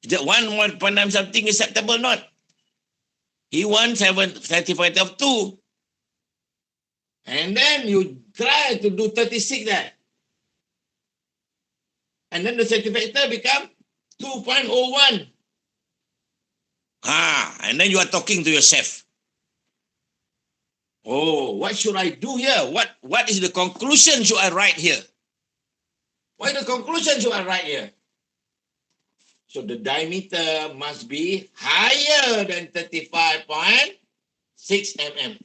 That 1.9 something is acceptable not? He wants certificate of 2. And then you try to do 36 there. And then the certificate become 2.01. And then you are talking to yourself. Oh, what should I do here? What is the conclusion should I write here? What the conclusion should I write here? So the diameter must be higher than 35.6 mm.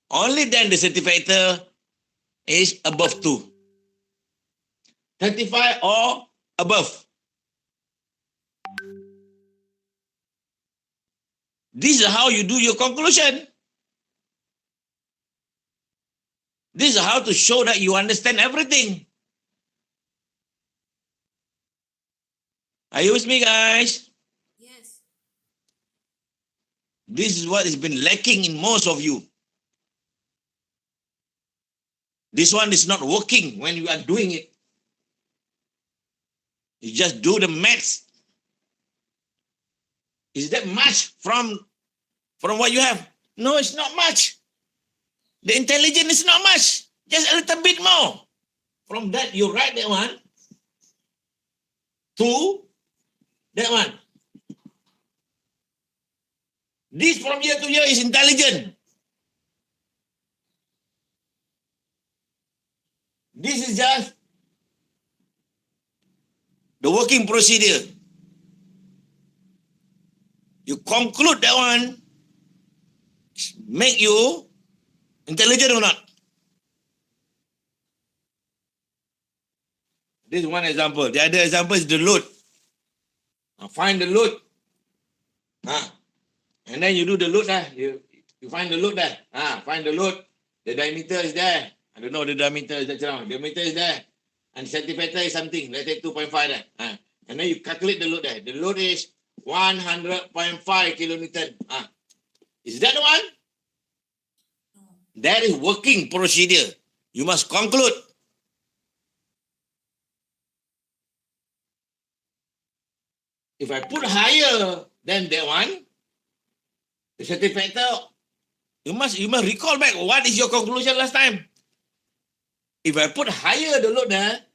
Only then the certificate is above 2. 35 or above. This is how you do your conclusion. This is how to show that you understand everything. Are you with me, guys? Yes. This is what has been lacking in most of you. This one is not working when you are doing it. You just do the maths. Is that much from what you have? No, it's not much. The intelligence is not much. Just a little bit more. From that, you write that one to that one. This from year to year is intelligent. This is just the working procedure. You conclude that one, make you intelligent or not. This is one example. The other example is the load. Find the load. And then you do the load. You find the load there. Find the load. The diameter is there. I don't know the diameter is there. The diameter is there. And centimeter is something. Let's say 2.5 there. And then you calculate the load there. The load is 100.5 kilonewton. Is that the one? No. That is working procedure. You must conclude. If I put higher than that one, the certificate, you must recall back what is your conclusion last time. If I put higher the load there,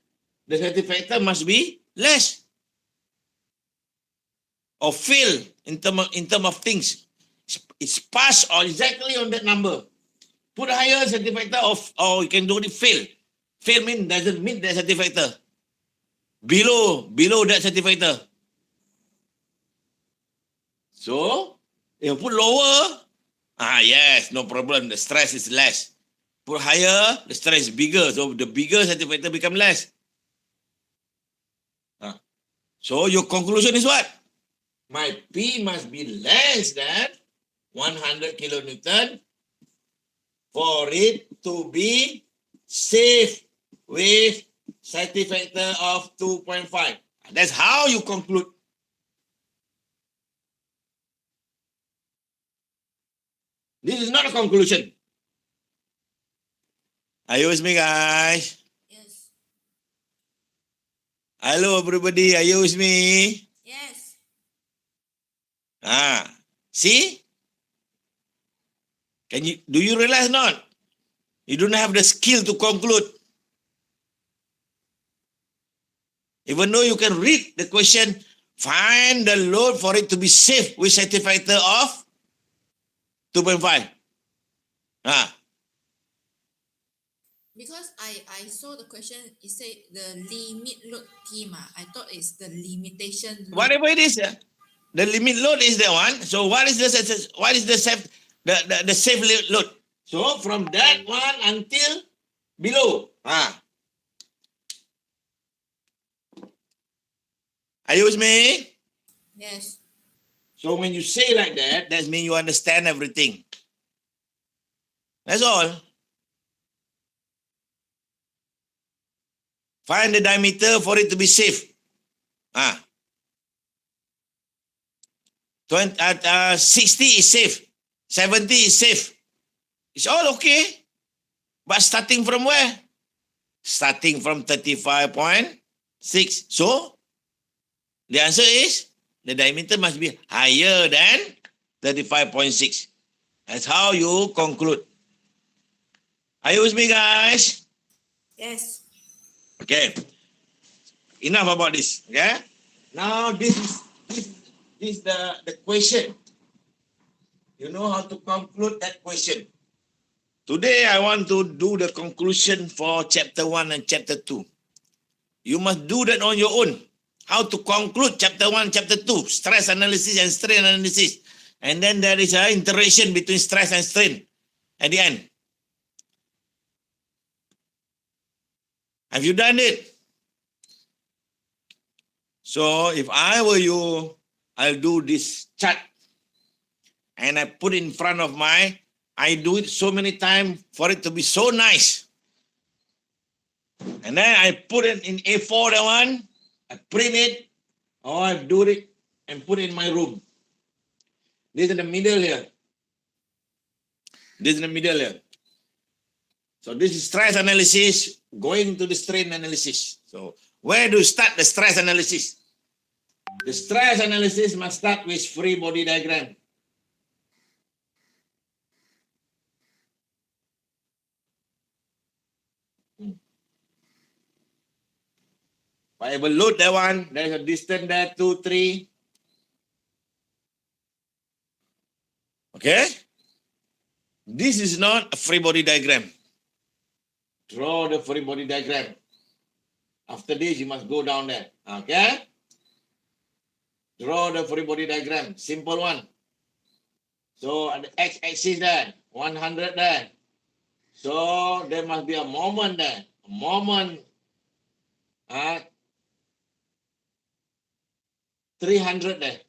the certificate must be less. Or fail in term of things. It's pass or exactly on that number. Put higher certificate or you can do it fail. Fail doesn't mean that certificate. Below that certificate. So, if you put lower, yes, no problem. The stress is less. Put higher, the stress is bigger. So, the bigger certificate become less. So, your conclusion is what? My P must be less than 100 kilonewton for it to be safe with certificate of 2.5. That's how you conclude. This is not a conclusion. Are you with me, guys? Yes. Hello, everybody. Are you with me? Yes. See? Do you realize not? You don't have the skill to conclude. Even though you can read the question, find the load for it to be safe with certificate of 2.5. Because I saw the question, it said the limit load T. I thought it's the limitation load. Whatever it is, the limit load is the one. So what is the safe load? So from that one until below. Are you with me? Yes. So when you say like that means you understand everything. That's all. Find the diameter for it to be safe. 60 is safe. 70 is safe. It's all okay. But starting from where? Starting from 35.6. So, The answer is the diameter must be higher than 35.6. That's how you conclude. Are you with me, guys? Yes. Okay. Enough about this. Okay. Now this is the question. You know how to conclude that question. Today I want to do the conclusion for chapter 1 and chapter 2. You must do that on your own. How to conclude chapter 1, chapter 2, stress analysis and strain analysis. And then there is an interaction between stress and strain at the end. Have you done it? So if I were you, I'll do this chart and I put it in front of I do it so many times for it to be so nice. And then I put it in A4, that one, I print it, or I do it and put it in my room. This is the middle here. This is the middle here. So this is stress analysis, going to the strain analysis. So where do you start the stress analysis? The stress analysis must start with free body diagram. If I will load that one, there's a distance there, 2, 3. Okay? This is not a free body diagram. Draw the free body diagram. After this, you must go down there. Okay? Draw the free body diagram. Simple one. So at the x-axis there, 100 there. So there must be a moment there. A moment. 300 there.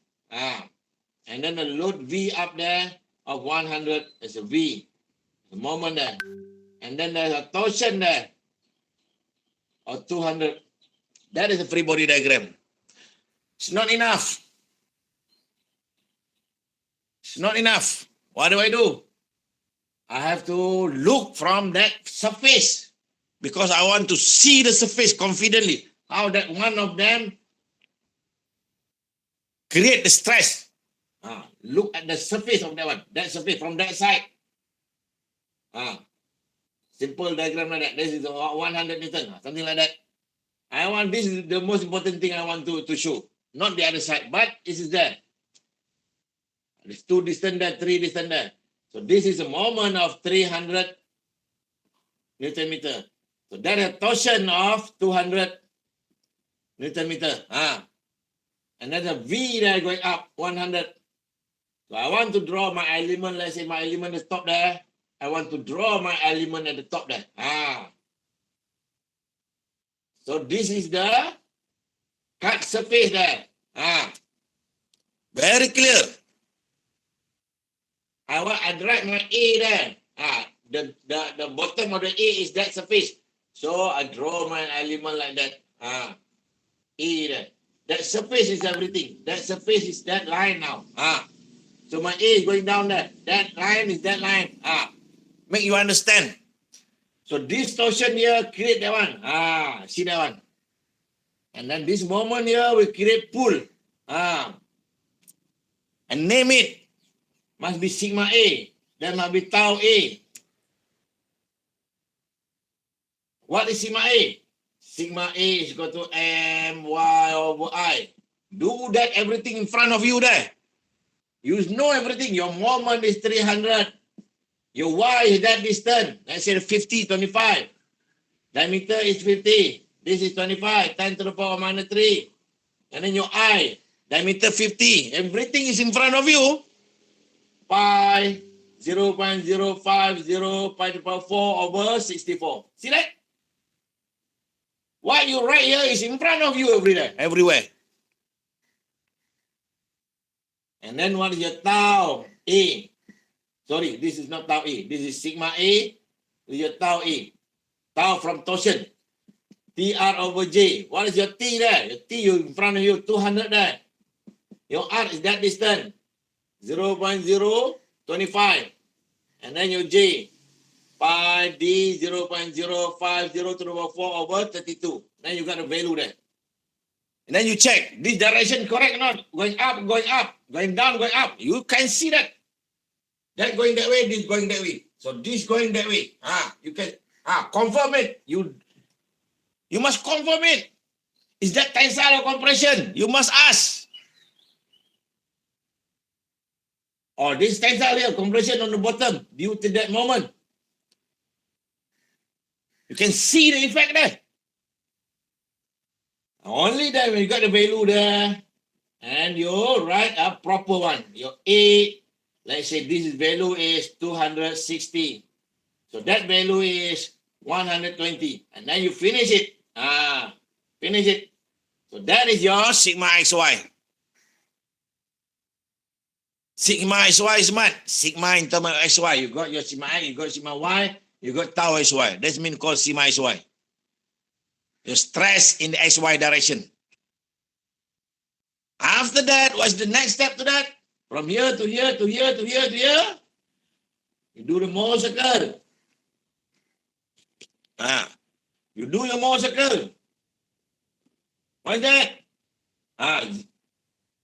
And then the load V up there of 100 is a V. The moment there. And then there's a torsion there of 200. That is a free body diagram. It's not enough. It's not enough. What do? I have to look from that surface because I want to see the surface confidently. How that one of them create the stress. Look at the surface of that one. That surface from that side. Simple diagram like that. This is 100 Newton. Something like that. This is the most important thing I want to show. Not the other side, but this is there. There's 2 distance there, 3 distance there. So this is a moment of 300 Newton meter. So that is a torsion of 200 Newton meter. And then the V there going up 100. So I want to draw my element. Let's say my element is top there. I want to draw my element at the top there. So this is the cut surface there. Very clear. I drag my A there. The bottom of the A is that surface. So I draw my element like that. A there. That surface is everything. That surface is that line now. So my A is going down there. That line is that line. Make you understand. So this torsion here create that one. See that one. And then this moment here will create pull. And name it. Must be sigma A. Then must be tau A. What is sigma A? Sigma A is equal to my over I. Do that everything in front of you there. You know everything. Your moment is 300. Your Y is that distance. Let's say 50, 25. Diameter is 50. This is 25. 10 to the power minus 3. And then your I. Diameter 50. Everything is in front of you. Pi 0.050 pi to the power 4 over 64. See that? What you write here is in front of you everywhere. And then what is your tau A? Sorry, this is not tau A. This is sigma A. This is your tau A. Tau from torsion. TR over J. What is your T there? Your T in front of you, 200 there. Your R is that distance. 0.025. And then your J. Pi D 0.050 to the power 4 over 32. Then you got a value there. And then you check, this direction correct or not? Going up, going up, going down, going up. You can see that. That going that way, this going that way. So this going that way. You can confirm it. You must confirm it. Is that tensile or compression? You must ask. Or this tensile here, compression on the bottom due to that moment. You can see the effect there. Only then when you got the value there, and you write a proper one. Your A, let's say this value is 260. So that value is 120. And then you finish it. Finish it. So that is your sigma xy. Sigma xy is what? Sigma in terms of xy. You got your sigma x, you got sigma y, you got tau xy. That's mean called sigma xy. Your stress in the xy direction. After that, what's the next step to that? From here to here to here to here to here. You do the Mohr circle. You do your Mohr circle. What's that?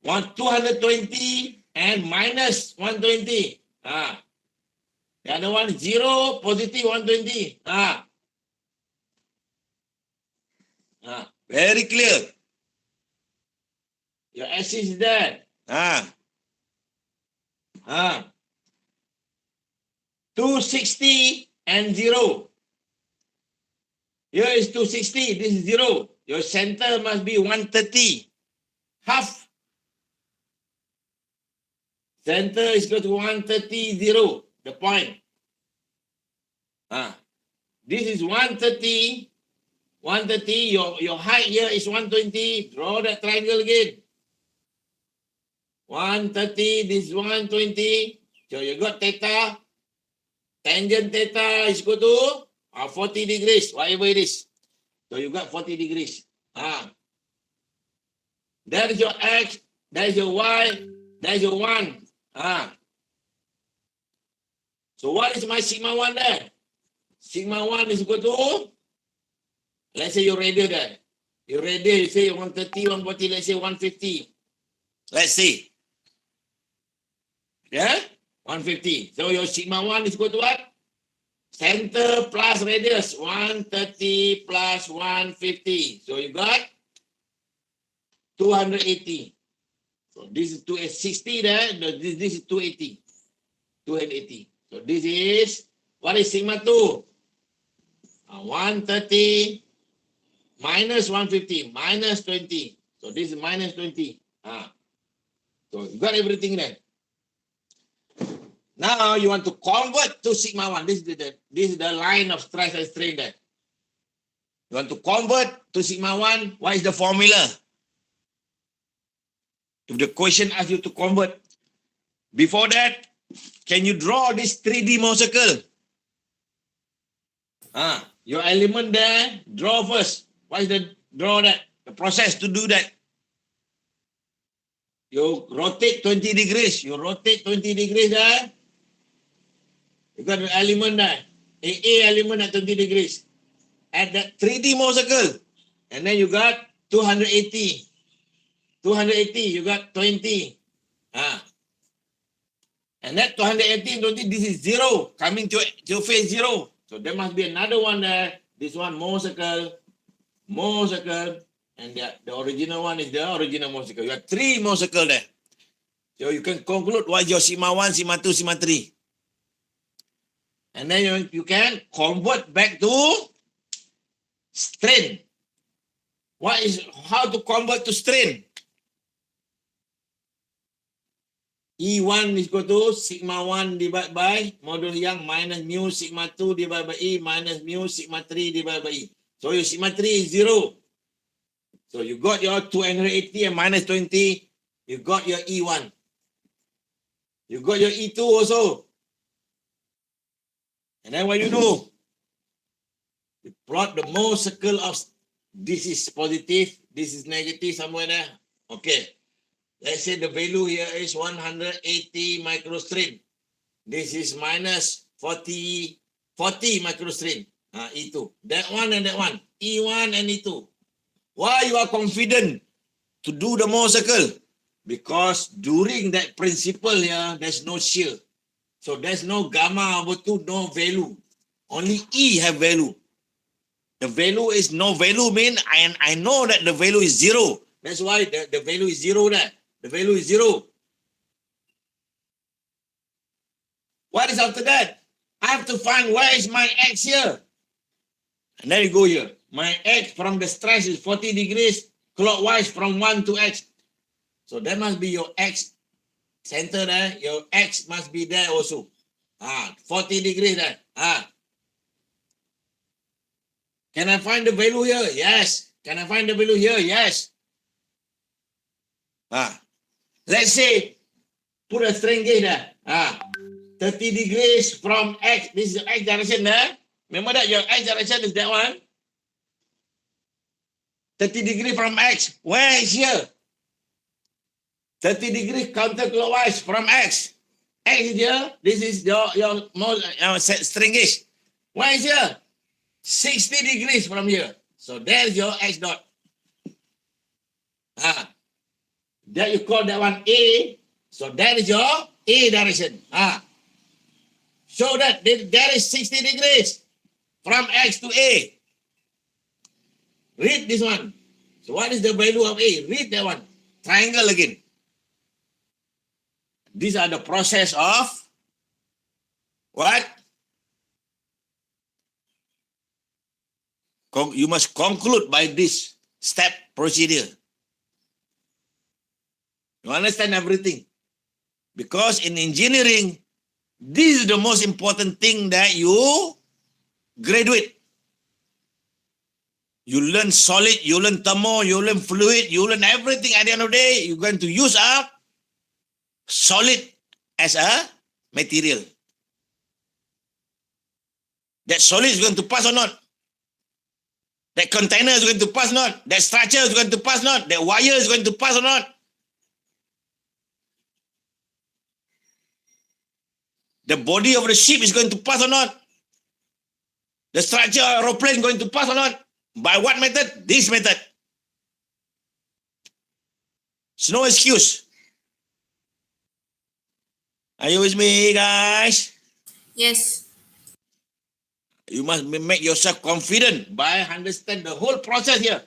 220 and minus 120. The other one 0, positive 120. Very clear. Your axis is there. 260 and 0. Here is 260. This is 0. Your center must be 130. Half. Center is equal to 130, 0. The point. This is 130. 130. Your height here is 120. Draw that triangle again. 130. This is 120. So you got theta. Tangent theta is equal to 40 degrees, whatever it is. So you got 40 degrees. That is your x, that is your y, that is your 1. So what is my sigma 1 there? Sigma 1 is equal to, let's say your radius there. Your radius, you say 130, 140, let's say 150. Let's see. Yeah? 150. So your sigma 1 is equal to what? Center plus radius, 130 plus 150. So you got 280. So this is 260 there. This is 280. 280. So this is, what is sigma 2? 130 minus 150, minus 20. So this is minus 20. So you got everything there. Now you want to convert to sigma 1. This is the line of stress and strain there. You want to convert to sigma 1. What is the formula? If the question asks you to convert, before that, can you draw this 3D Mohr circle? Your element there, draw first. What is the draw that? The process to do that. You rotate 20 degrees. You rotate 20 degrees there. You got the element there. A element at 20 degrees. At that 3D Mohr circle. And then you got 280. 280, you got 20. And that 280, 20, this is 0. Coming to phase 0. So there must be another one there. This one, Mohr circle. Mohr circle. And the original one is the original Mohr circle. You have 3 Mohr circle there. So you can conclude what is your sigma 1, sigma 2, sigma 3. And then you can convert back to strain. How to convert to strain? E1 is equal to sigma 1 divided by modul Young minus mu sigma 2 divided by E minus mu sigma 3 divided by E. So your sigma 3 is 0. So you got your 280 and minus 20. You got your E1. You got your E2 also. And then what you do? You plot the Mohr circle of this is positive, this is negative somewhere there. Okay. Let's say the value here is 180 microstrain. This is minus 40 microstrain. E2. That one and that one. E1 and E2. Why you are confident to do the more circle? Because during that principle here, there's no shear. So there's no gamma over 2, no value. Only E have value. The value is no value mean I know that the value is 0. That's why the value is 0 there. The value is 0. What is after that? I have to find where is my X here. And then you go here. My X from the stretch is 40 degrees clockwise from 1 to X. So that must be your X center there. Your X must be there also. 40 degrees there. Can I find the value here? Yes. Can I find the value here? Yes. Let's say, put a strain gauge there. 30 degrees from X. This is the X direction there. Remember that your X direction is that one. 30 degrees from X. Where is here? 30 degrees counterclockwise from X. X is here. This is your strain gauge. Where is here? 60 degrees from here. So there's your X dot. That you call that one A. So that is your A direction. Show that there is 60 degrees from X to A. Read this one. So what is the value of A? Read that one. Triangle again. These are the process of what? You must conclude by this step procedure. You understand everything? Because in engineering, this is the most important thing that you graduate. You learn solid, you learn thermo, you learn fluid, you learn everything. At the end of the day, you're going to use a solid as a material. That solid is going to pass or not? That container is going to pass or not? That structure is going to pass or not? That wire is going to pass or not? The body of the ship is going to pass or not? The structure of aeroplane is going to pass or not? By what method? This method. It's no excuse. Are you with me, guys? Yes. You must make yourself confident by understand the whole process here.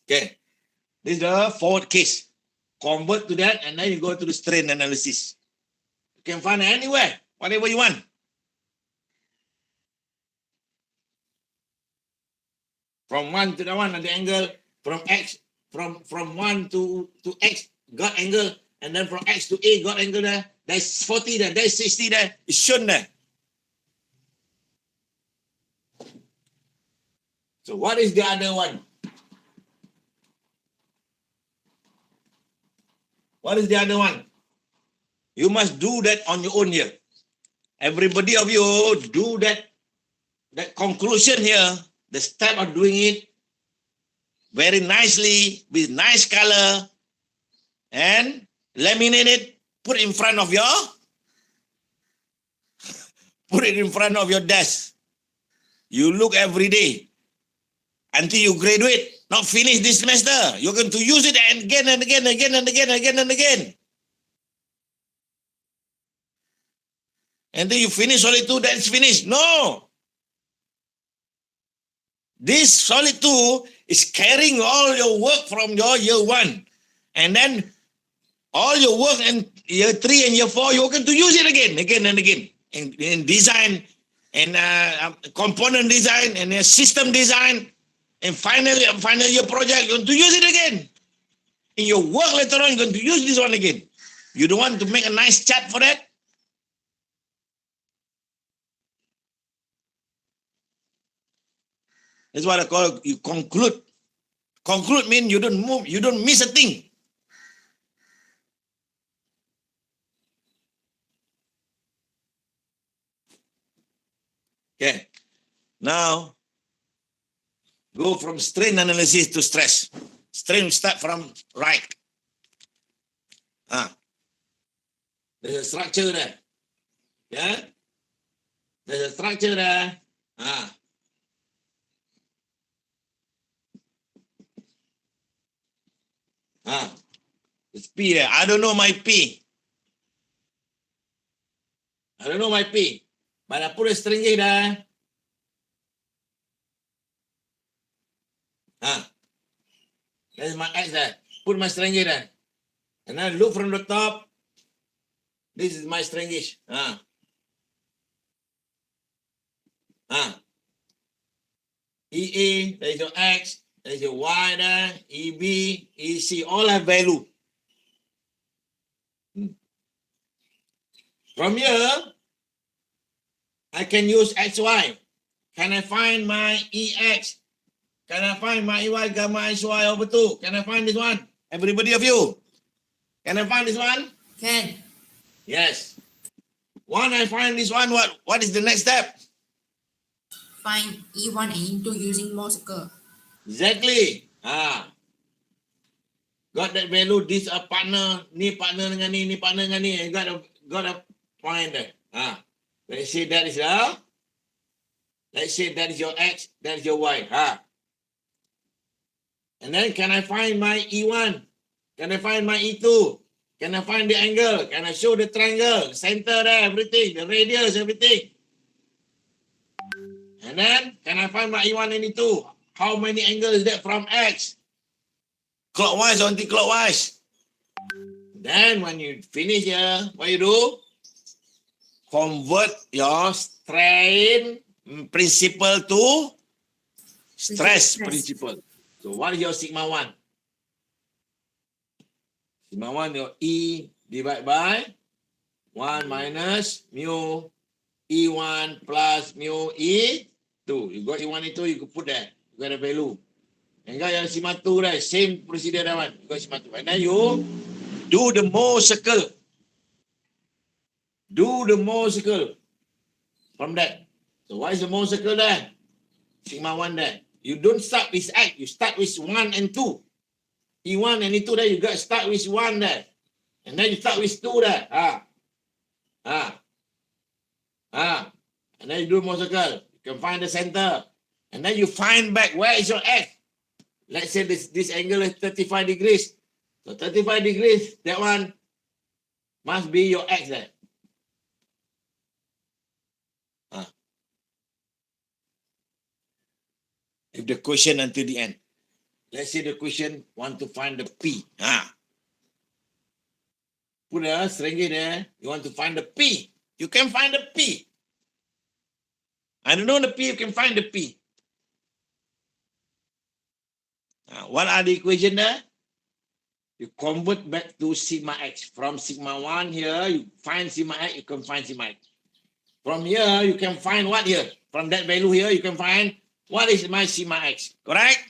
Okay. This is the forward case. Convert to that and then you go to the strain analysis. You can find it anywhere, whatever you want. From 1 to the 1 at the angle, from X, from 1 to X, got angle, and then from X to A, got angle there. There's 40 there, there's 60 there. It's shown there. So what is the other one? What is the other one? You must do that on your own here. Everybody of you do that conclusion here, the step of doing it very nicely with nice color and laminate it, put it in front of your desk. You look every day until you graduate. Not finish this semester. You're going to use it again and again, again and again, again and again. Until you finish solid 2, that's finished. No. This solid 2 is carrying all your work from your year 1. And then all your work in year 3 and year 4, you're going to use it again and again. In design, and component design, and system design, and final year project, you're going to use it again. In your work later on, you're going to use this one again. You don't want to make a nice chart for that? That's what I call you conclude. Conclude means you don't move, you don't miss a thing. Okay. Now, go from strain analysis to stress. Strain start from right. There's a structure there. Yeah? There's a structure there. It's P there. I don't know my P. I don't know my P. But I put a string there. That's my X there. Put my string there. And then look from the top. This is my stringish. EA, there's your X, there's your Y there, EB, EC, all have value. From here, I can use XY. Can I find my EX? Can I find my EY gamma XY over 2? Can I find this one? Everybody of you? Can I find this one? Can. Yes. Once I find this one, what is the next step? Find E1 and E2 using Morse curve. Exactly. Got that value, this a partner, ni partner dengan ni partner dengan ni. Got a point there. Let's say that is let's say that is your X, that is your Y. And then can I find my E1? Can I find my E2? Can I find the angle? Can I show the triangle, center there, everything, the radius, everything? And then can I find my E1 and E2? How many angles is that from X? Clockwise or anti-clockwise? Then when you finish here, what you do? Convert your strain principle to stress principle. So what is your sigma 1? Sigma 1, your E divided by 1 minus mu E1 plus mu E2. You got E1, E2, you could put that. You got a value. And got your sigma 2 there. Same procedure that one. You got sigma 2. And then you do the Morse circle. Do the Morse circle from that. So what is the Morse circle there? Sigma 1 there. You don't start with X. You start with 1 and 2. E1 and E2 there, you got to start with 1 there. And then you start with 2 there. And then you do Morse circle. You can find the center. And then you find back where is your X. Let's say this angle is 35 degrees. So 35 degrees, that one must be your X there. If the question until the end. Let's say the question want to find the P. Put a string there. You want to find the P. You can find the P. I don't know the P, you can find the P. What are the equation there? You convert back to sigma X. From sigma 1 here, you find sigma X, you can find sigma X. From here, you can find what here? From that value here, you can find what is my sigma X, correct?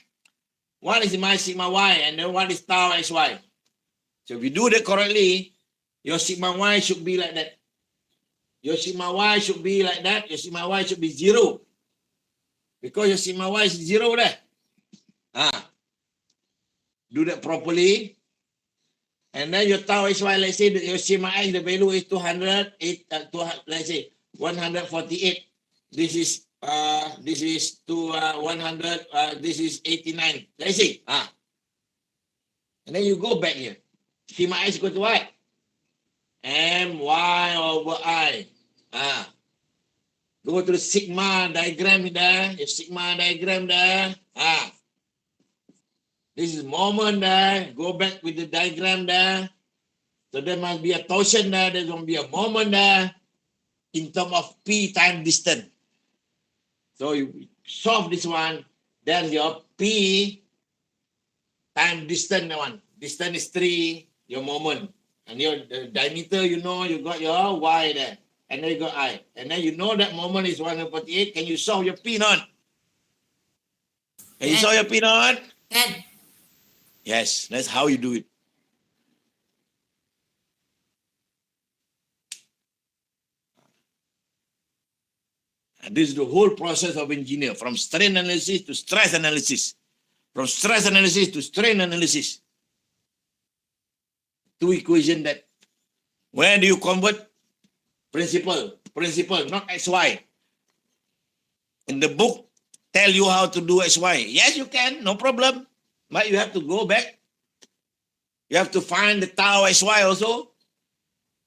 What is my sigma Y, and then what is tau XY? So if you do that correctly, your sigma Y should be like that. Your sigma Y should be like that. Your sigma Y should be 0. Because your sigma Y is 0 there. Do that properly. And then your tau XY, let's say that your sigma X, the value is 200, let's say 148. This is 100, this is 89. Let's see. And then you go back here. Sigma X equal to what? My over I. Go to the sigma diagram there. Your sigma diagram there. This is moment there. Go back with the diagram there. So there must be a torsion there. There's going to be a moment there in terms of P time distance. So you solve this one. Then your P time distance one. Distance is 3, your moment. And your diameter, you know, you got your Y there. And then you got I. And then you know that moment is 148. Can you solve your P not? Can you solve your P not? Can. Yes, that's how you do it. And this is the whole process of engineer, from strain analysis to stress analysis. From stress analysis to strain analysis. 2 equations that, where do you convert? Principle, not XY. in the book tell you how to do XY. Yes, you can, no problem. But you have to go back. You have to find the tau XY also.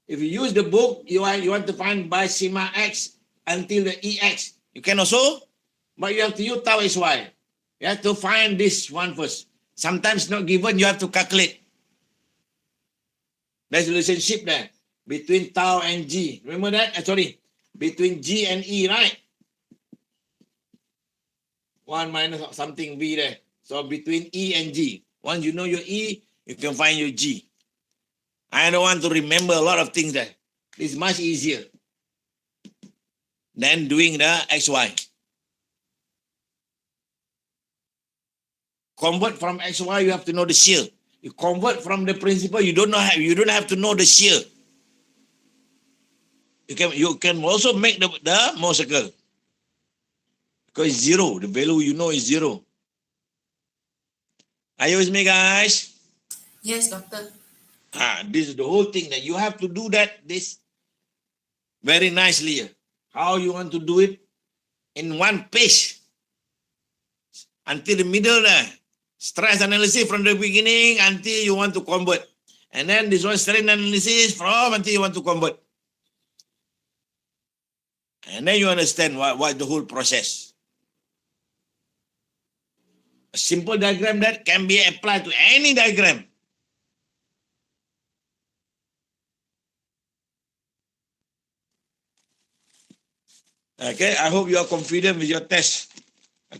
If you use the book, you want to find by sigma X until the EX. You can also, but you have to use tau XY. You have to find this one first. Sometimes not given, you have to calculate. There's a relationship there between tau and G. Remember that? Between G and E, right? 1 minus something V there. So between E and G. Once you know your E, you can find your G. I don't want to remember a lot of things there. It's much easier than doing the XY. Convert from XY, you have to know the shear. You convert from the principle, you don't have to know the shear. You can also make the Mohr circle. Because it's zero. The value you know is zero. Are you with me, guys? Yes, doctor. This is the whole thing that you have to do this very nicely. How you want to do it in one page until the middle there. Stress analysis from the beginning until you want to convert. And then this one strain analysis from until you want to convert. And then you understand what the whole process. A simple diagram that can be applied to any diagram. Okay, I hope you are confident with your test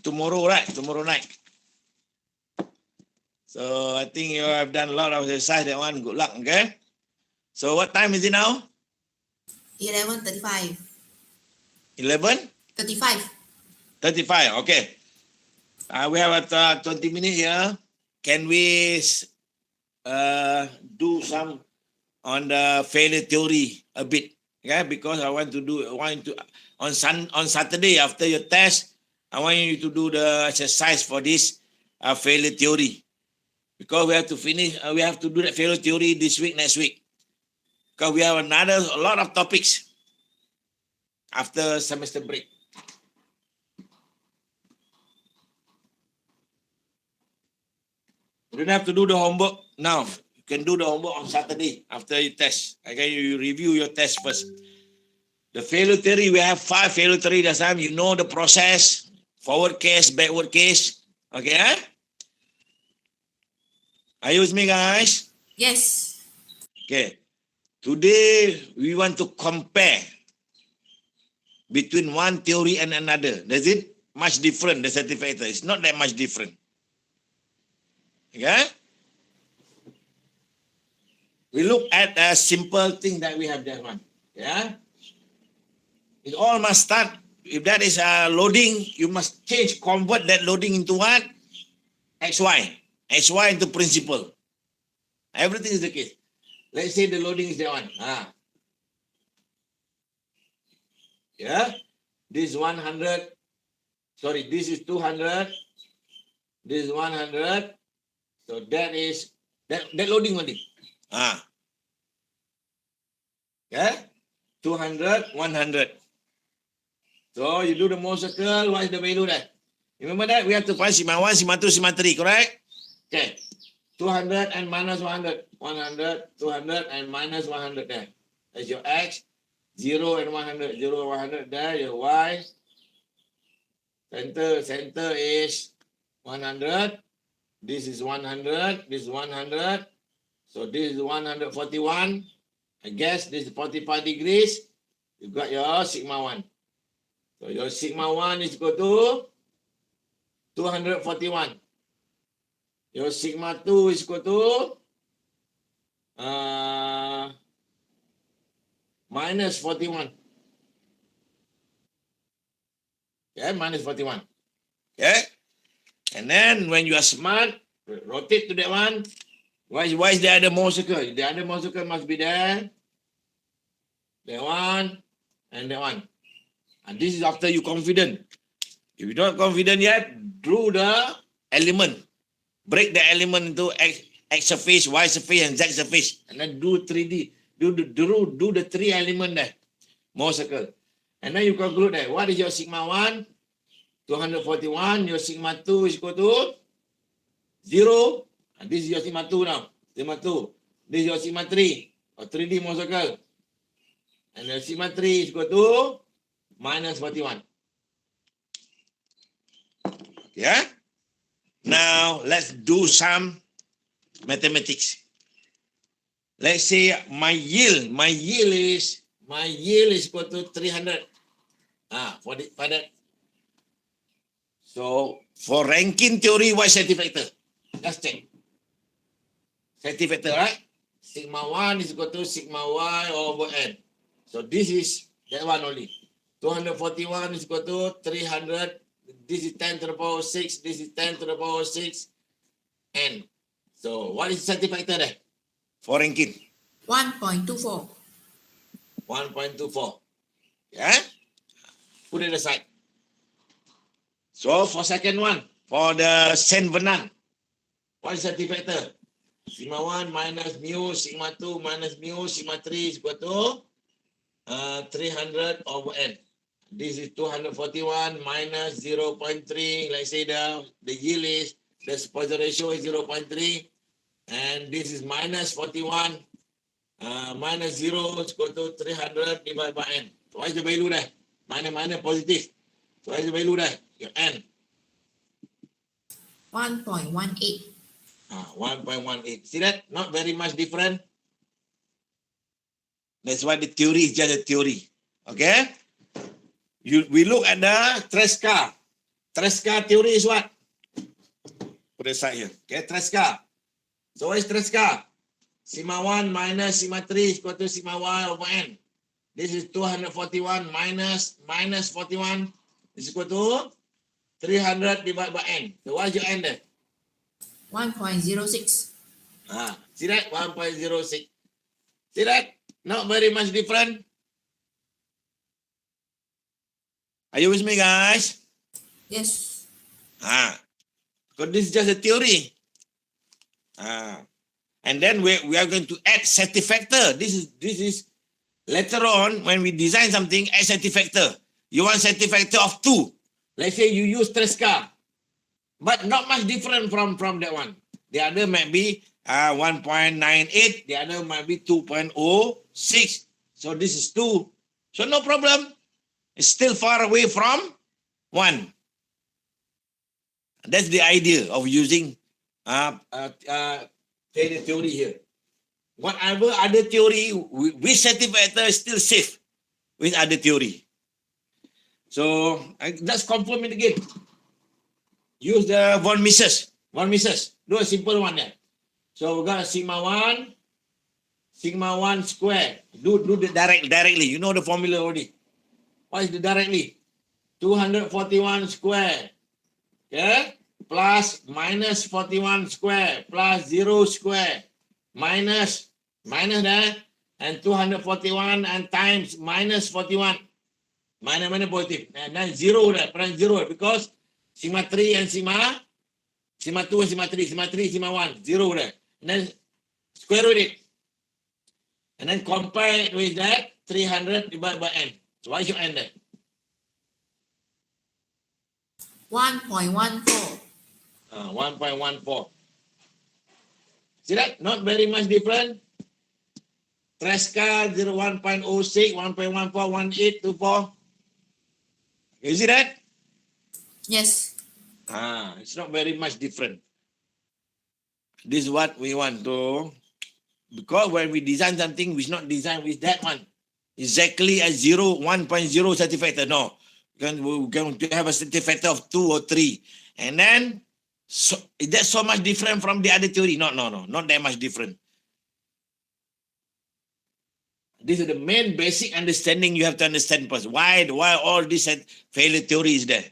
tomorrow, right? Tomorrow night. So I think you have done a lot of exercise. That one, good luck. Okay. So what time is it now? 11:35. 11? 35. 35. Okay. We have 20 minutes here. Can we do some on the failure theory a bit? Okay, because I want to on Saturday after your test, I want you to do the exercise for this failure theory. Because we have to finish, we have to do that failure theory this week, next week. Because we have a lot of topics after semester break. You don't have to do the homework now. You can do the homework on Saturday after your test. Okay, you review your test first. The failure theory, we have 5 failure theory this time. You know the process, forward case, backward case. Okay, huh? Are you with me, guys? Yes. Okay. Today, we want to compare between one theory and another. Is it much different, the certificate? It's not that much different. Okay? We look at a simple thing that we have that one. Yeah? It all must start, if that is a loading, you must convert that loading into what? XY. XY into principle. Everything is the case. Let's say the loading is that one. Yeah? This is 100. Sorry, this is 200. This is 100. So that is, that loading only. Yeah? 200, 100. So you do the Mohr circle, what is the value there? Remember that? We have to find sigma 1, sigma 2, sigma 3, correct? Okay. 200 and minus 100. 100, 200 and minus 100 there. That's your X. 0 and 100. 0 and 100 there. Your Y. Center is 100. This is 100. This is 100. So this is 141. I guess this is 45 degrees. You got your sigma 1. So your sigma 1 is equal to 241. Your sigma 2 is equal to minus 41. Okay, minus 41. Okay. And then when you are smart, rotate to that one. Why is the other Mohr circle? The other Mohr circle must be there. That one and that one. And this is after you confident. If you're not confident yet, draw the element. Break the element into X surface, Y surface, and Z surface. And then do 3D. Do the 3 element there. Mohr circle. And then you conclude that. What is your sigma 1? 241, your sigma 2 is equal to 0. And this is your sigma 2 now. Sigma 2. This is your sigma 3. Or 3D more circle. And your sigma 3 is equal to minus 41. Yeah? Now, let's do some mathematics. Let's say my yield is equal to 300. For that. So for Rankine theory, what is satisfactor? Let's check. Satisfactor, right? Sigma 1 is equal to sigma y over n. So this is that one only. 241 is equal to 300. This is 10 to the power 6. This is 10 to the power 6. N. So what is satisfactor there? For Rankine. 1.24. 1.24. Yeah? Put it aside. So for second one, for the Saint Bernard, what is satisfactor? Sigma 1 minus mu, sigma 2 minus mu, sigma 3 is equal to 300 over n. This is 241 minus 0.3. Let's say the yield is, the exposure ratio is 0.3. And this is minus 41 minus 0 is equal to 300 divided by n. So what is the value there? Minus positive. So what is the value there? Your n. 1.18. 1.18. See that? Not very much different. That's why the theory is just a theory. Okay? We look at the Tresca. Tresca theory is what? Put it aside here. Okay, Tresca. So what is Tresca? Sigma 1 minus sigma 3 is equal to sigma y over n. This is 241 minus 41 is equal to 300 divided by n. So what is your n there? 1.06. See that? 1.06. See that? Not very much different. Are you with me, guys? Yes. Because this is just a theory. And then we are going to add satisfactor. This is later on when we design something, add satisfactor. You want satisfactor of 2. Let's say you use Tresca. But not much different from that one. The other might be 1.98. The other might be 2.06. So this is 2. So no problem. It's still far away from 1. That's the idea of using Taylor theory here. Whatever other theory, with satisfactor is still safe with other theory. So just confirm it again. Use the von Mises. Do a simple one there. So we got a sigma 1 square. Do the directly. You know the formula already. What is the directly? 241 square. Okay? Plus minus 41 square. Plus 0 square. Minus there. And 241 and times minus 41. Minus positive. And then 0 there. Press 0 because sigma 3 and sigma 2 and sigma 3. Sigma 3, sigma 1. 0 there. And then square root it. And then compare it with that 300 divided by n. So what is your n there? 1.14. 1.14. See that? Not very much different. Tresca 1.06, 1.14, 1824. You see that? Yes. It's not very much different. This is what we want to, because when we design something, we should not design with that one. Exactly as 1.0 satisfactor. No. We're going to have a satisfactor of 2 or 3. And then, so is that so much different from the other theory? No, not that much different. This is the main basic understanding you have to understand first. Why all this failure theory is there?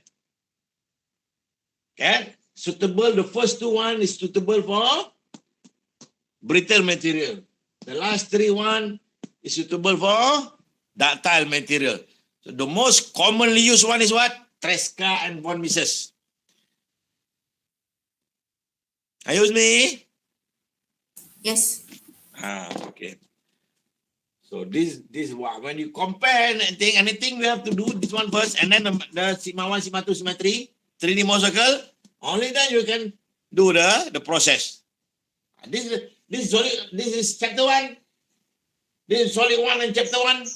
Okay? Suitable, the first 2 one is suitable for brittle material. The last 3 one is suitable for ductile material. So the most commonly used one is what? Tresca and von Mises. Are you with me? Yes. Okay. So this is what when you compare anything we have to do this one first, and then the sigma 1, sigma 2, sigma 3, 3D Mohr circle. Only then you can do the process. This is chapter 1. This is solid 1 and chapter 1.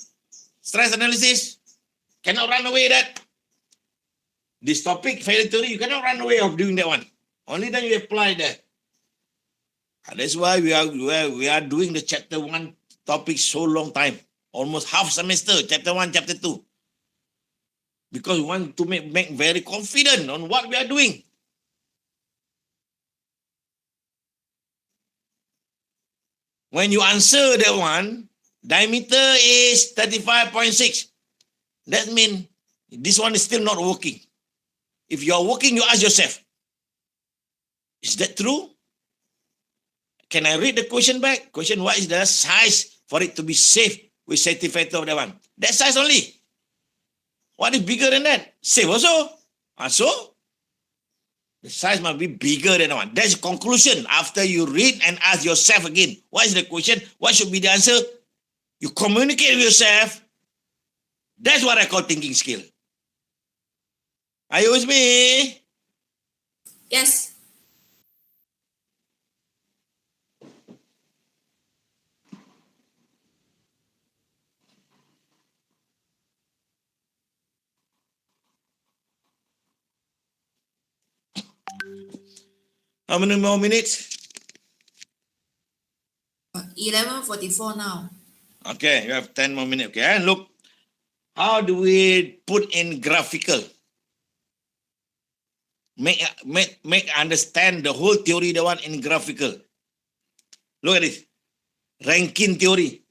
Stress analysis. Cannot run away that. This topic, failure theory, you cannot run away of doing that one. Only then you apply that. That's why we are doing the chapter 1 topic so long time. Almost half semester, chapter 1, chapter 2. Because we want to make very confident on what we are doing. When you answer that one, diameter is 35.6. That means this one is still not working. If you are working, you ask yourself, is that true? Can I read the question back? Question, what is the size for it to be safe with safety factor of that one? That size only. What is bigger than that? Safe also. So, the size must be bigger than that one. That's the conclusion. After you read and ask yourself again, what is the question? What should be the answer? You communicate with yourself. That's what I call thinking skill. Are you with me? Yes. How many more minutes? 11:44 now. Okay, you have 10 more minutes. Okay, and look, how do we put in graphical? Make understand the whole theory, the one in graphical. Look at this. Rankine theory.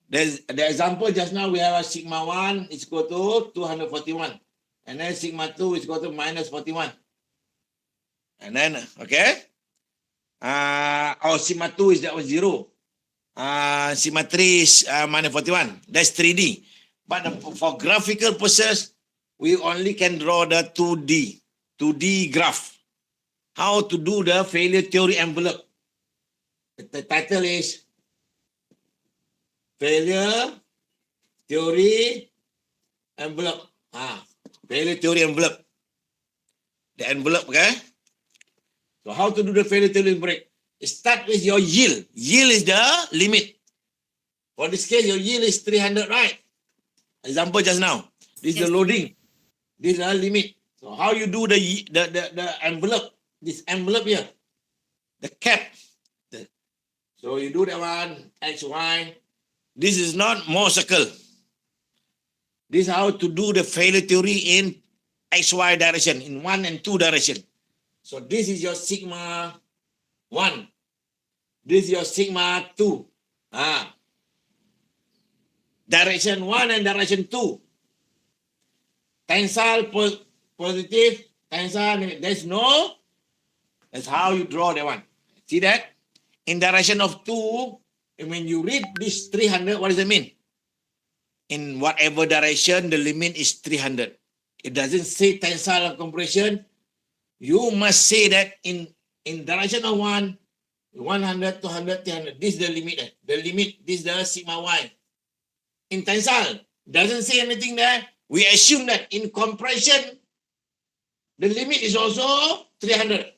There's the example just now we have a sigma 1 is equal to 241. And then sigma 2 is equal to minus 41. And then, okay. Sigma 2 is that was 0. Sigma 3 is minus 41. That's 3D. But for graphical purposes, we only can draw the 2D graph. How to do the failure theory envelope. The title is Failure Theory Envelope. Failure theory envelope. The envelope, okay? So how to do the failure theory envelope? Start with your yield. Yield is the limit. For this case, your yield is 300, right? Example just now. This is the loading. This is the limit. So how you do the envelope? This envelope here. The cap. So you do that one, X, Y. This is not Mohr circle. This is how to do the failure theory in XY direction, in 1 and 2 direction. So this is your sigma 1. This is your sigma 2. Direction 1 and direction 2. Tensile positive, tensile negative. There's no. That's how you draw that one. See that? In direction of 2, when you read this 300, what does it mean? In whatever direction, the limit is 300. It doesn't say tensile compression. You must say that in direction of 1, 100, 200, 300. This is the limit. The limit, this is the sigma y. In tensile, doesn't say anything there. We assume that in compression, the limit is also 300.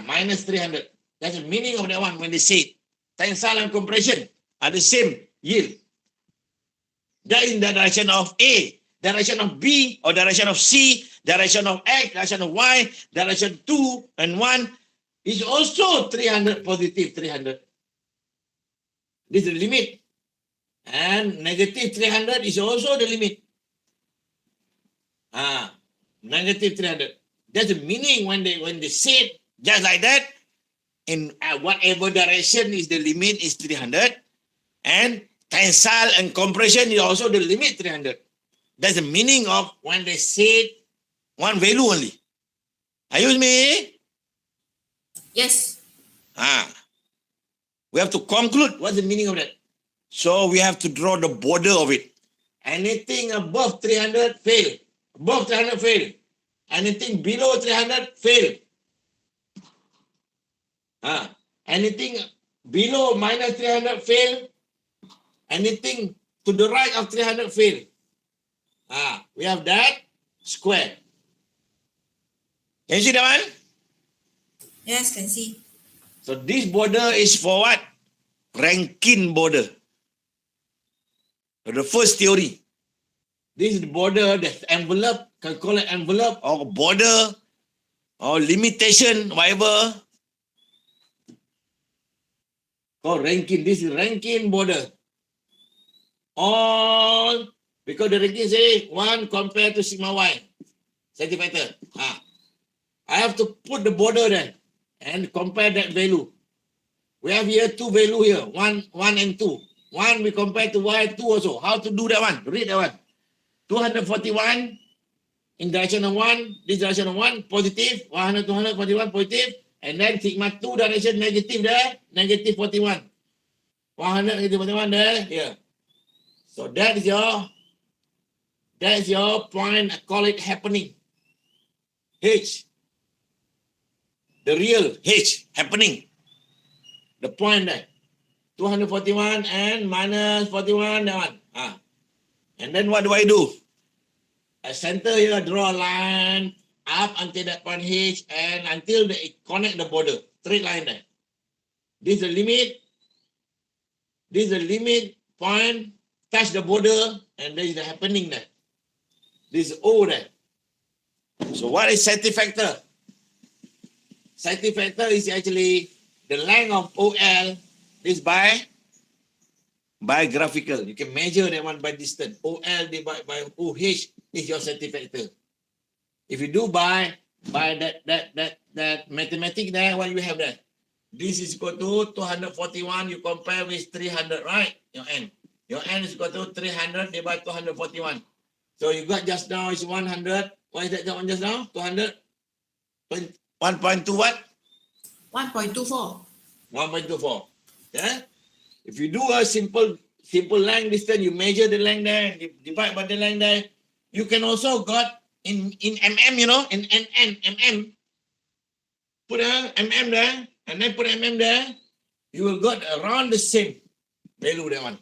Minus 300. That's the meaning of that one when they say tensile and compression are the same yield. That is in the direction of A, direction of B, or direction of C, direction of X, direction of Y, direction 2 and 1 is also 300, positive 300. This is the limit. And negative 300 is also the limit. Negative 300. That's the meaning when they say it just like that. In whatever direction is the limit is 300, and tensile and compression is also the limit 300. That's the meaning of when they say one value only. Are you with me? Yes. We have to conclude what's the meaning of that. So we have to draw the border of it. Anything above 300, fail. Above 300, fail. Anything below 300, fail. Anything below minus 300, fail. Anything to the right of 300 fail. We have that square. Can you see that one? Yes, can see. So this border is for what? Rankine border. The first theory. This is the border, the envelope, can call it envelope or border or limitation, whatever. Called Rankine. This is Rankine border. All because the Rankine say 1 compared to sigma y. Centimeter. I have to put the border there and compare that value. We have here two value here, 1 and 2. 1 we compare to y, 2 also. How to do that one? Read that one. 241 in direction of 1, this direction of 1, positive, 100, 241, positive, and then sigma 2 direction negative there, negative 41. 100, negative 41 there, here. So that is your point, I call it happening. H. The real H, happening. The point there. 241 and minus 41, that one. And then what do I do? I center here, draw a line up until that point H and until it connect the border. Straight line there. This is the limit. This is the limit point, touch the border, and there is the happening there. This is O there. So what is safety factor? Safety factor is actually the length of OL is by graphical. You can measure that one by distance. OL divided by OH is your safety factor. If you do by that mathematics there, what you have there? This is equal to 241. You compare with 300, right? Your N. Your N is equal to 300 divided by 241. So you got just now is 100. What is that one just now? 200. 1.2 what? 1.24. 1.24. Yeah. If you do a simple length distance, you measure the length there, divide by the length there. You can also got in mm, you know, in mm. Put a mm there, and then put mm there. You will got around the same value that one.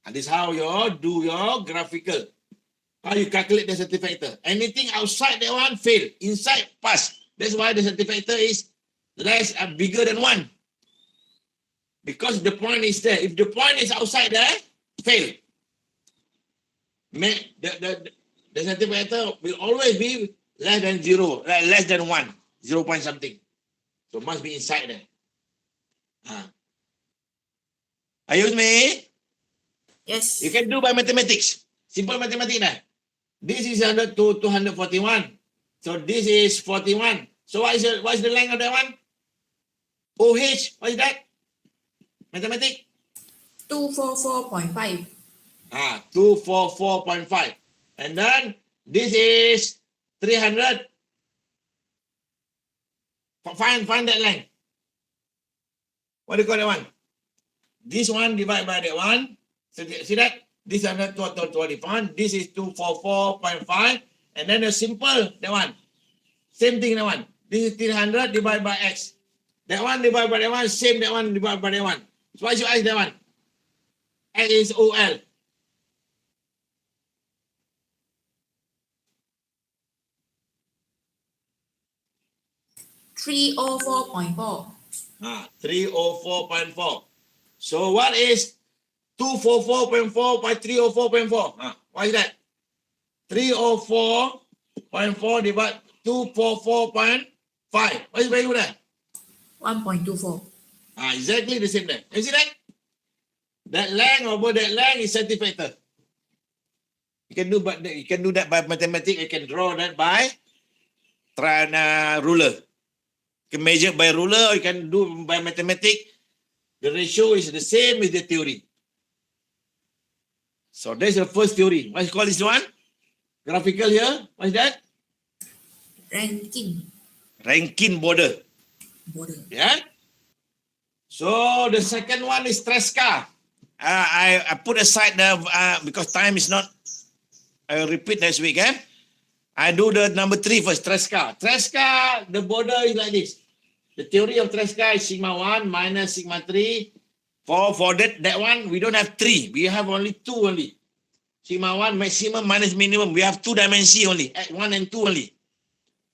And this is how you do your graphical. How you calculate the safety factor. Anything outside that one fail. Inside pass. That's why the safety factor is less bigger than 1. Because the point is there. If the point is outside there, fail. The safety factor will always be less than 0, less than 1, 0 point something. So must be inside there. Are you with me? Yes. You can do by mathematics. Simple mathematics there. This is 100 to 241. So this is 41. So what is the length of that one? OH, what is that? Mathematics? 244.5. 244.5. And then this is 300. Find that length. What do you call that one? This one divided by that one. So see that? This is 121. This is 244.5. And then the simple, that one. Same thing, that one. This is 300 divided by X. That one divided by that one, same that one divided by that one. So why should I use that one? X is OL. $304.4. 304.4. So what is 244.4 by 304.4? What is that? 304.4 divided 244.5. What is the value there? 1.24. Exactly the same there. You see that? That length over that length is safety factor. You can do that by mathematics. You can draw that by ruler. You can measure by ruler or you can do by mathematics. The ratio is the same as the theory. So that's the first theory. What is called this one? Graphical here. What is that? Rankine border. Yeah. So the second one is Tresca. I put aside the because time is not. I will repeat next week. I do the number 3 first. Tresca. Tresca, the border is like this. The theory of Tresca is sigma 1 minus sigma 3 For that one, we don't have 3. We have only 2 only. Sigma 1 maximum minus minimum. We have 2 dimensions only. At 1 and 2 only.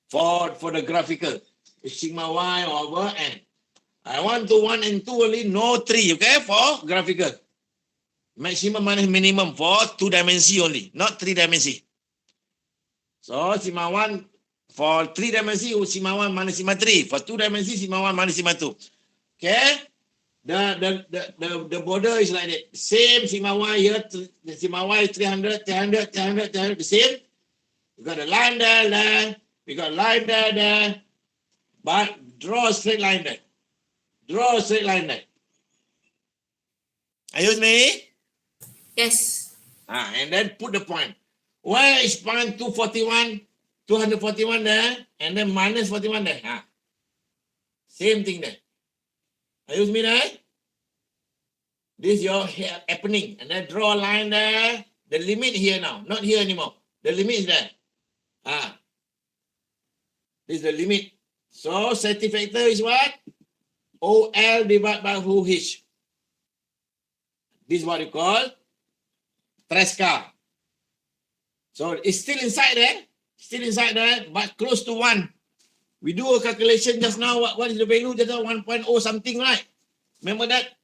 For the graphical. It's sigma y over n. I want to 1 and 2 only, no 3, okay? For graphical. Maximum minus minimum for 2 dimensions only, not 3 dimensions. So sigma 1 for 3 dimensions, sigma 1 minus sigma 3. For 2 dimensions, sigma 1 minus sigma 2. Okay? The border is like that. Same sigma y here, the sigma y is 300, 300, 300, 300, the same. We got a line there. We got a line there. But draw a straight line there. Draw a straight line there. Are you with me? Yes. And then put the point. Where is point 241? 241 there, and then minus 41 there. Same thing there. Are you with me there? This is your happening. And then draw a line there. The limit here now, not here anymore. The limit is there. This is the limit. So safety factor is what? OL divided by OH. This is what you call Tresca. So it's still inside there, but close to 1. We do a calculation just now. What is the value? Just now 1.0 something, right? Remember that?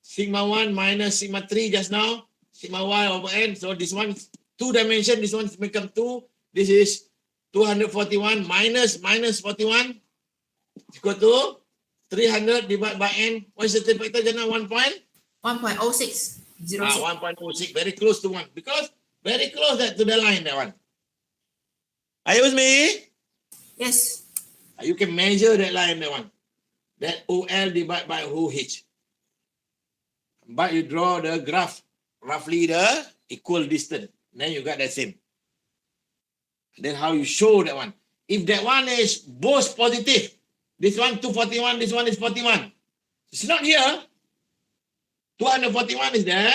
Sigma 1 minus sigma 3 just now. Sigma y over n. So this one, 2 dimension. This one become 2. This is 241 minus 41 equal to 300 divided by n. What is the factor just now? 1.06. 1.06. Very close to 1. Because very close to the line, that one. Are you with me? Yes. You can measure that line, that one. That OL divided by OH. But you draw the graph, roughly the equal distance. Then you got that same. Then how you show that one. If that one is both positive, this one 241, this one is 41. It's not here. 241 is there.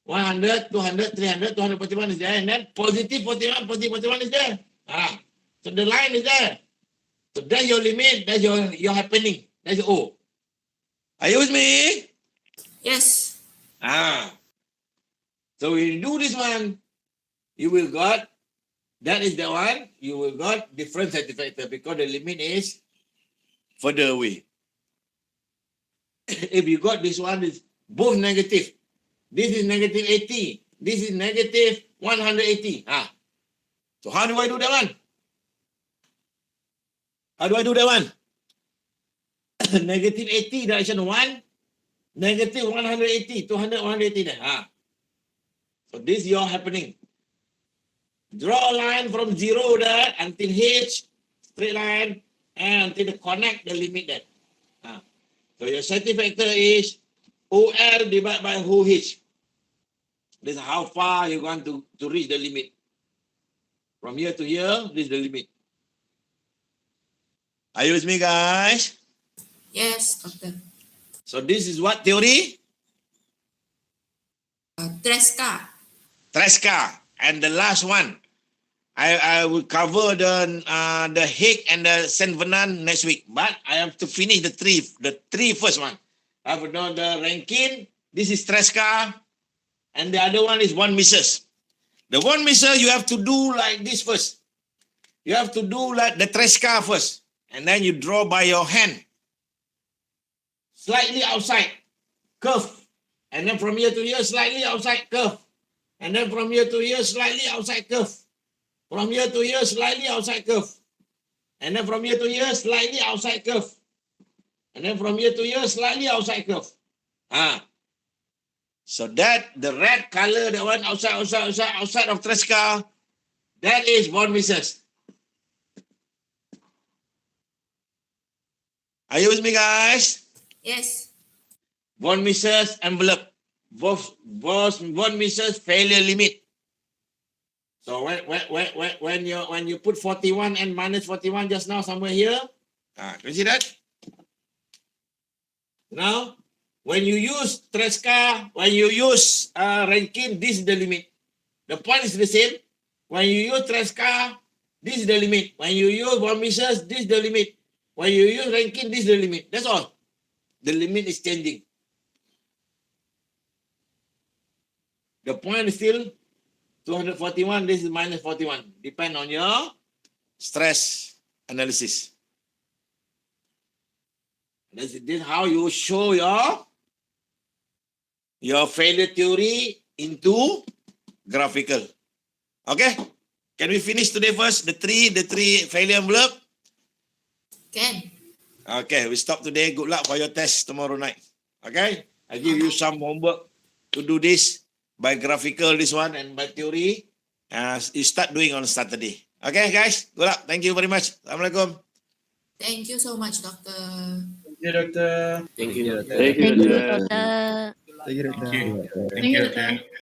100, 200, 300, 241 is there. And then positive 41, positive 41 is there. So the line is there. So that's your limit. That's your happening. That's your O. Are you with me? Yes. So when you do this one, you will got, that is the one, you will got different safety factor because the limit is further away. If you got this one, is both negative. This is negative 80. This is negative 180. So how do I do that one? How do I do that one? Negative 80 direction 1. Negative 180. 200, 180 there. So this is your happening. Draw a line from 0 there until H. Straight line. And until the connect the limit there. So your safety factor is OL divided by OH. This is how far you're going to reach the limit. From here to here, this is the limit. Are you with me, guys? Yes, doctor. So this is what theory? Tresca. Tresca. And the last one, I will cover the Higgs and the Saint Venant next week. But I have to finish the three first one. I have done the Rankine. This is Tresca. And the other one is von Mises. The von Mises, you have to do like this first. You have to do like the Tresca first. And then you draw by your hand. Slightly outside. Curve. And then from here to here, slightly outside curve. And then from here to here, slightly outside curve. From here to here, slightly outside curve. And then from here to here, slightly outside curve. And then from here to here, slightly outside curve. So that, the red color, the one outside of Tresca, that is von Mises. Are you with me, guys? Yes. Von Mises envelope. Von Mises failure limit. So when you put 41 and minus 41 just now somewhere here, can you see that? Now, when you use Tresca, when you use Rankine, this is the limit. The point is the same. When you use Tresca, this is the limit. When you use von Mises, this is the limit. When you use Rankine, this is the limit. That's all. The limit is changing. The point is still 241. This is minus 41. Depend on your stress analysis. This is how you show your failure theory into graphical. Okay? Can we finish today first? The three failure envelope? Can. Okay, we stop today. Good luck for your test tomorrow night. Okay? I give you some homework to do this by graphical, this one, and by theory. You start doing on Saturday. Okay, guys? Good luck. Thank you very much. Assalamualaikum. Thank you so much, doctor. Thank you, doctor. Thank you, doctor. Thank you, Thank you, doctor. doctor. Thank you, doctor. Thank you, doctor.